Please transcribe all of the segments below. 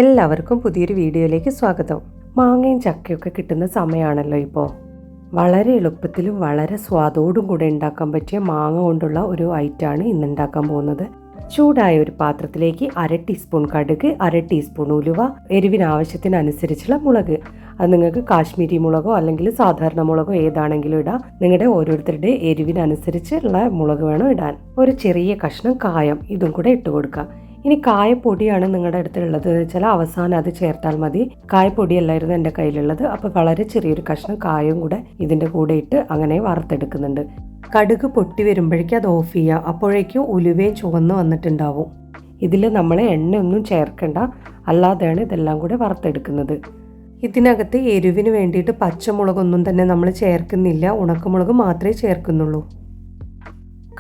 എല്ലാവർക്കും പുതിയൊരു വീഡിയോയിലേക്ക് സ്വാഗതം. മാങ്ങയും ചക്കയൊക്കെ കിട്ടുന്ന സമയമാണല്ലോ ഇപ്പോൾ. വളരെ എളുപ്പത്തിലും വളരെ സ്വാദോടും കൂടെ ഉണ്ടാക്കാൻ പറ്റിയ മാങ്ങ കൊണ്ടുള്ള ഒരു ഐറ്റമാണ് ഇന്ന് ഉണ്ടാക്കാൻ പോകുന്നത്. ചൂടായ ഒരു പാത്രത്തിലേക്ക് 1/2 ടീസ്പൂൺ കടുക്, 1/2 ടീസ്പൂൺ ഉലുവ, എരിവിനാവശ്യത്തിനനുസരിച്ചുള്ള മുളക്. അത് നിങ്ങൾക്ക് കാശ്മീരി മുളകോ അല്ലെങ്കിൽ സാധാരണ മുളകോ ഏതാണെങ്കിലും ഇടാം. നിങ്ങളുടെ ഓരോരുത്തരുടെ എരിവിനനുസരിച്ചുള്ള മുളക് വേണം ഇടാൻ. ഒരു ചെറിയ കഷ്ണം കായം ഇതും കൂടെ ഇട്ട് കൊടുക്കുക. ഇനി കായപ്പൊടിയാണ് നിങ്ങളുടെ അടുത്തുള്ളത് വെച്ചാൽ അവസാനം അത് ചേർത്താൽ മതി. കായപ്പൊടിയല്ലായിരുന്നു എൻ്റെ കയ്യിലുള്ളത്, അപ്പോൾ വളരെ ചെറിയൊരു കഷ്ണം കായവും കൂടെ ഇതിൻ്റെ കൂടെ ഇട്ട് അങ്ങനെ വറുത്തെടുക്കുന്നുണ്ട്. കടുക് പൊട്ടി വരുമ്പോഴേക്കും അത് ഓഫ് ചെയ്യുക. അപ്പോഴേക്കും ഉലുവയും ചുവന്ന് വന്നിട്ടുണ്ടാവും. ഇതിൽ നമ്മൾ എണ്ണയൊന്നും ചേർക്കണ്ട, അല്ലാതെയാണ് ഇതെല്ലാം കൂടെ വറുത്തെടുക്കുന്നത്. ഇതിനകത്ത് എരിവിന് വേണ്ടിയിട്ട് പച്ചമുളകൊന്നും തന്നെ നമ്മൾ ചേർക്കുന്നില്ല, ഉണക്കമുളക് മാത്രമേ ചേർക്കുന്നുള്ളൂ.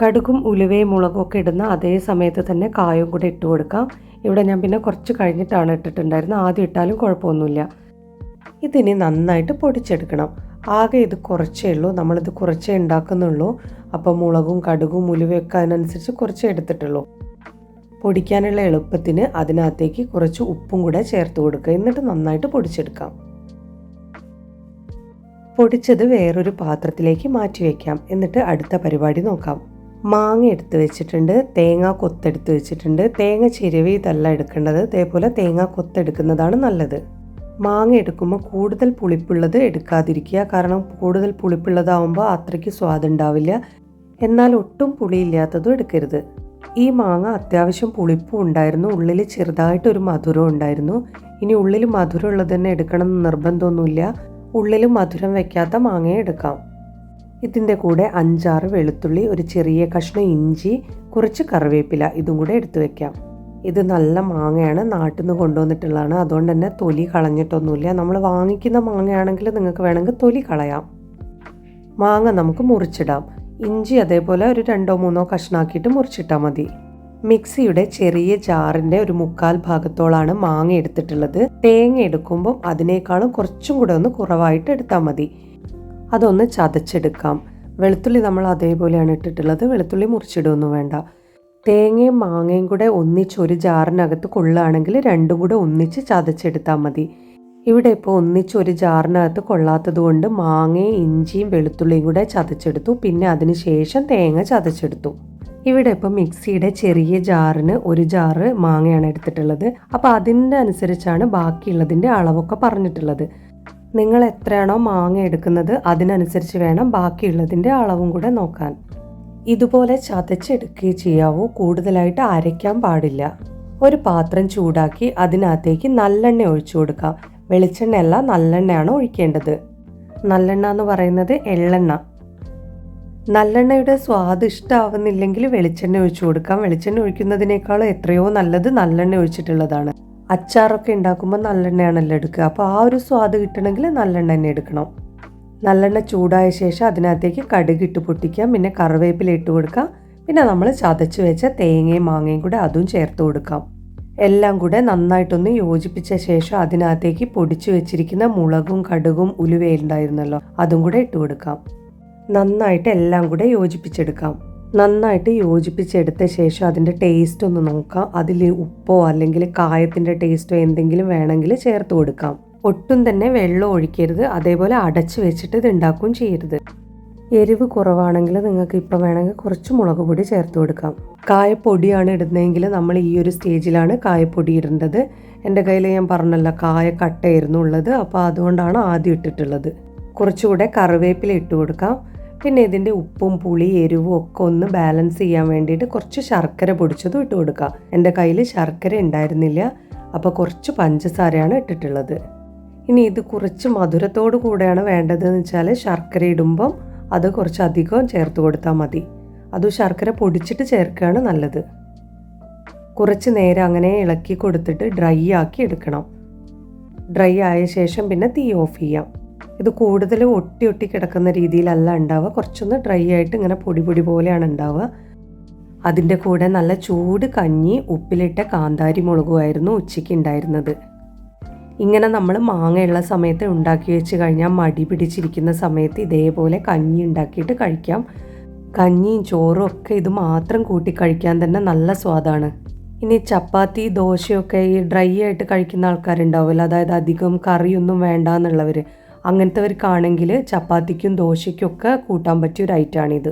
കടുകും ഉലുവയും മുളകും ഒക്കെ ഇടുന്ന അതേ സമയത്ത് തന്നെ കായവും കൂടെ ഇട്ട് കൊടുക്കാം. ഇവിടെ ഞാൻ പിന്നെ കുറച്ച് കഴിഞ്ഞിട്ടാണ് ഇട്ടിട്ടുണ്ടായിരുന്നത്, ആദ്യം ഇട്ടാലും കുഴപ്പമൊന്നുമില്ല. ഇതിനി നന്നായിട്ട് പൊടിച്ചെടുക്കണം. ആകെ ഇത് കുറച്ചേ ഉള്ളൂ, നമ്മളിത് കുറച്ചേ ഉണ്ടാക്കുന്നുള്ളൂ. അപ്പോൾ മുളകും കടുകും ഉലുവയൊക്കെ അതിനനുസരിച്ച് കുറച്ചേ എടുത്തിട്ടുള്ളൂ. പൊടിക്കാനുള്ള എളുപ്പത്തിന് അതിനകത്തേക്ക് കുറച്ച് ഉപ്പും കൂടെ ചേർത്ത് കൊടുക്കുക. എന്നിട്ട് നന്നായിട്ട് പൊടിച്ചെടുക്കാം. പൊടിച്ചത് വേറൊരു പാത്രത്തിലേക്ക് മാറ്റി വയ്ക്കാം. എന്നിട്ട് അടുത്ത പരിപാടി നോക്കാം. മാങ്ങ എടുത്ത് വെച്ചിട്ടുണ്ട്, തേങ്ങ കൊത്തെടുത്ത് വെച്ചിട്ടുണ്ട്. തേങ്ങ ചിരവി ഇതല്ല എടുക്കേണ്ടത്, അതേപോലെ തേങ്ങ കൊത്തെടുക്കുന്നതാണ് നല്ലത്. മാങ്ങ എടുക്കുമ്പോൾ കൂടുതൽ പുളിപ്പുള്ളത് എടുക്കാതിരിക്കുക, കാരണം കൂടുതൽ പുളിപ്പുള്ളതാവുമ്പോൾ അത്രയ്ക്ക് സ്വാദുണ്ടാവില്ല. എന്നാൽ ഒട്ടും പുളിയില്ലാത്തതും എടുക്കരുത്. ഈ മാങ്ങ അത്യാവശ്യം പുളിപ്പും ഉണ്ടായിരുന്നു, ഉള്ളിൽ ചെറുതായിട്ടൊരു മധുരം ഉണ്ടായിരുന്നു. ഇനി ഉള്ളിൽ മധുരം ഉള്ളത് തന്നെ എടുക്കണം എന്ന് നിർബന്ധമൊന്നുമില്ല. ഉള്ളിൽ മധുരം വയ്ക്കാത്ത മാങ്ങയെ എടുക്കാം. ഇതിൻ്റെ കൂടെ 5-6 വെളുത്തുള്ളി, ഒരു ചെറിയ കഷ്ണം ഇഞ്ചി, കുറച്ച് കറിവേപ്പില ഇതും കൂടെ എടുത്തു വെക്കാം. ഇത് നല്ല മാങ്ങയാണ്, നാട്ടിൽ നിന്ന് കൊണ്ടുവന്നിട്ടുള്ളതാണ്. അതുകൊണ്ട് തന്നെ തൊലി കളഞ്ഞിട്ടൊന്നുമില്ല. നമ്മൾ വാങ്ങിക്കുന്ന മാങ്ങയാണെങ്കിൽ നിങ്ങൾക്ക് വേണമെങ്കിൽ തൊലി കളയാം. മാങ്ങ നമുക്ക് മുറിച്ചിടാം. ഇഞ്ചി അതേപോലെ ഒരു 2-3 കഷ്ണാക്കിയിട്ട് മുറിച്ചിട്ടാൽ മതി. മിക്സിയുടെ ചെറിയ ജാറിൻ്റെ ഒരു 1/4 ഭാഗത്തോളാണ് മാങ്ങ എടുത്തിട്ടുള്ളത്. തേങ്ങ എടുക്കുമ്പം അതിനേക്കാളും കുറച്ചും കൂടെ ഒന്ന് കുറവായിട്ട് എടുത്താൽ മതി. അതൊന്ന് ചതച്ചെടുക്കാം. വെളുത്തുള്ളി നമ്മൾ അതേപോലെയാണ് ഇട്ടിട്ടുള്ളത്, വെളുത്തുള്ളി മുറിച്ചിടുകയൊന്നും വേണ്ട. തേങ്ങയും മാങ്ങയും കൂടെ ഒന്നിച്ച് ഒരു ജാറിനകത്ത് കൊള്ളുകയാണെങ്കിൽ രണ്ടും കൂടെ ഒന്നിച്ച് ചതച്ചെടുത്താൽ മതി. ഇവിടെ ഇപ്പോൾ ഒന്നിച്ച് ഒരു ജാറിനകത്ത് കൊള്ളാത്തത് കൊണ്ട് മാങ്ങയും ഇഞ്ചിയും വെളുത്തുള്ളിയും കൂടെ ചതച്ചെടുത്തു, പിന്നെ അതിന് ശേഷം തേങ്ങ ചതച്ചെടുത്തു. ഇവിടെ ഇപ്പോൾ മിക്സിയുടെ ചെറിയ ജാറിന് ഒരു ജാറ് മാങ്ങയാണ് എടുത്തിട്ടുള്ളത്. അപ്പോൾ അതിൻ്റെ അനുസരിച്ചാണ് ബാക്കിയുള്ളതിൻ്റെ അളവൊക്കെ പറഞ്ഞിട്ടുള്ളത്. നിങ്ങൾ എത്രയാണോ മാങ്ങ എടുക്കുന്നത് അതിനനുസരിച്ച് വേണം ബാക്കിയുള്ളതിൻ്റെ അളവും കൂടെ നോക്കാൻ. ഇതുപോലെ ചതച്ചെടുക്കുകയും ചെയ്യാവൂ, കൂടുതലായിട്ട് അരയ്ക്കാൻ പാടില്ല. ഒരു പാത്രം ചൂടാക്കി അതിനകത്തേക്ക് നല്ലെണ്ണ ഒഴിച്ചു കൊടുക്കാം. വെളിച്ചെണ്ണയല്ല, നല്ലെണ്ണയാണ് ഒഴിക്കേണ്ടത്. നല്ലെണ്ണ എന്ന് പറയുന്നത് എള്ളെണ്ണ. നല്ലെണ്ണയുടെ സ്വാദ് ഇഷ്ടമാവുന്നില്ലെങ്കിൽ വെളിച്ചെണ്ണ ഒഴിച്ചു കൊടുക്കാം. വെളിച്ചെണ്ണ ഒഴിക്കുന്നതിനേക്കാളും എത്രയോ നല്ലത് നല്ലെണ്ണ ഒഴിച്ചിട്ടുള്ളതാണ്. അച്ചാറൊക്കെ ഉണ്ടാക്കുമ്പോൾ നല്ലെണ്ണയാണല്ലോ എടുക്കുക, അപ്പോൾ ആ ഒരു സ്വാദ് കിട്ടണമെങ്കിൽ നല്ലെണ്ണ തന്നെ എടുക്കണം. നല്ലെണ്ണ ചൂടായ ശേഷം അതിനകത്തേക്ക് കടുകിട്ട് പൊട്ടിക്കാം, പിന്നെ കറിവേപ്പില ഇട്ട് കൊടുക്കാം, പിന്നെ നമ്മൾ ചതച്ച് വെച്ച തേങ്ങയും മാങ്ങയും കൂടെ അതും ചേർത്ത് കൊടുക്കാം. എല്ലാം കൂടെ നന്നായിട്ടൊന്ന് യോജിപ്പിച്ച ശേഷം അതിനകത്തേക്ക് പൊടിച്ചു വെച്ചിരിക്കുന്ന മുളകും കടുകും ഉലുവയുണ്ടായിരുന്നല്ലോ അതും കൂടെ ഇട്ട് കൊടുക്കാം. നന്നായിട്ട് എല്ലാം കൂടെ യോജിപ്പിച്ചെടുക്കാം. നന്നായിട്ട് യോജിപ്പിച്ചെടുത്ത ശേഷം അതിൻ്റെ ടേസ്റ്റ് ഒന്ന് നോക്കാം. അതിൽ ഉപ്പോ അല്ലെങ്കിൽ കായത്തിൻ്റെ ടേസ്റ്റോ എന്തെങ്കിലും വേണമെങ്കിൽ ചേർത്ത് കൊടുക്കാം. ഒട്ടും തന്നെ വെള്ളം ഒഴിക്കരുത്, അതേപോലെ അടച്ചു വെച്ചിട്ട് ഇത് ഉണ്ടാക്കുകയും ചെയ്യരുത്. എരിവ് കുറവാണെങ്കിൽ നിങ്ങൾക്ക് ഇപ്പം വേണമെങ്കിൽ കുറച്ച് മുളക് പൊടി ചേർത്ത് കൊടുക്കാം. കായപ്പൊടിയാണ് ഇടുന്നതെങ്കിൽ നമ്മൾ ഈ ഒരു സ്റ്റേജിലാണ് കായപ്പൊടി ഇടേണ്ടത്. എൻ്റെ കയ്യിൽ ഞാൻ പറഞ്ഞല്ലോ കായ കട്ടയായിരുന്നു ഉള്ളത്, അപ്പോൾ അതുകൊണ്ടാണ് ആദ്യം ഇട്ടിട്ടുള്ളത്. കുറച്ചുകൂടെ കറിവേപ്പില ഇട്ട് കൊടുക്കാം. പിന്നെ ഇതിൻ്റെ ഉപ്പും പുളി എരിവും ഒക്കെ ഒന്ന് ബാലൻസ് ചെയ്യാൻ വേണ്ടിയിട്ട് കുറച്ച് ശർക്കര പൊടിച്ചതും ഇട്ട് കൊടുക്കുക. എൻ്റെ കയ്യിൽ ശർക്കര ഉണ്ടായിരുന്നില്ല, അപ്പോൾ കുറച്ച് പഞ്ചസാരയാണ് ഇട്ടിട്ടുള്ളത്. ഇനി ഇത് കുറച്ച് മധുരത്തോടു കൂടെയാണ് വേണ്ടതെന്ന് വെച്ചാൽ ശർക്കര ഇടുമ്പം അത് കുറച്ച് അധികം ചേർത്ത് കൊടുത്താൽ മതി. അത് ശർക്കര പൊടിച്ചിട്ട് ചേർക്കുകയാണ് നല്ലത്. കുറച്ച് നേരം അങ്ങനെ ഇളക്കി കൊടുത്തിട്ട് ഡ്രൈ ആക്കി എടുക്കണം. ഡ്രൈ ആയ ശേഷം പിന്നെ തീ ഓഫ് ചെയ്യാം. ഇത് കൂടുതൽ ഒട്ടി ഒട്ടി കിടക്കുന്ന രീതിയിലല്ല ഉണ്ടാവുക, കുറച്ചൊന്ന് ഡ്രൈ ആയിട്ട് ഇങ്ങനെ പൊടി പൊടി പോലെയാണ് ഉണ്ടാവുക. അതിൻ്റെ കൂടെ നല്ല ചൂട് കഞ്ഞി ഉപ്പിലിട്ട കാന്താരി മുളകുമായിരുന്നു ഉച്ചയ്ക്ക് ഉണ്ടായിരുന്നത്. ഇങ്ങനെ നമ്മൾ മാങ്ങയുള്ള സമയത്ത് ഉണ്ടാക്കി വെച്ച് കഴിഞ്ഞാൽ മടി പിടിച്ചിരിക്കുന്ന സമയത്ത് ഇതേപോലെ കഞ്ഞി ഉണ്ടാക്കിയിട്ട് കഴിക്കാം. കഞ്ഞിയും ചോറും ഒക്കെ ഇത് മാത്രം കൂട്ടി കഴിക്കാൻ തന്നെ നല്ല സ്വാദാണ്. ഇനി ചപ്പാത്തി ദോശയൊക്കെ ഈ ഡ്രൈ ആയിട്ട് കഴിക്കുന്ന ആൾക്കാരുണ്ടാവുമല്ലോ, അതായത് അധികം കറിയൊന്നും വേണ്ട എന്നുള്ളവർ, അങ്ങനത്തെവർക്കാണെങ്കിൽ ചപ്പാത്തിക്കും ദോശയ്ക്കും ഒക്കെ കൂട്ടാൻ പറ്റിയ ഒരു ഐറ്റമാണിത്.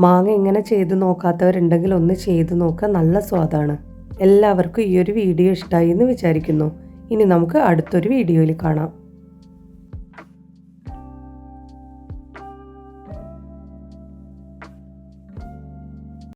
മാങ്ങ ഇങ്ങനെ ചെയ്ത് നോക്കാത്തവരുണ്ടെങ്കിൽ ഒന്ന് ചെയ്ത് നോക്കുക, നല്ല സ്വാദാണ്. എല്ലാവർക്കും ഈ ഒരു വീഡിയോ ഇഷ്ടമായി എന്ന് വിചാരിക്കുന്നു. ഇനി നമുക്ക് അടുത്തൊരു വീഡിയോയിൽ കാണാം.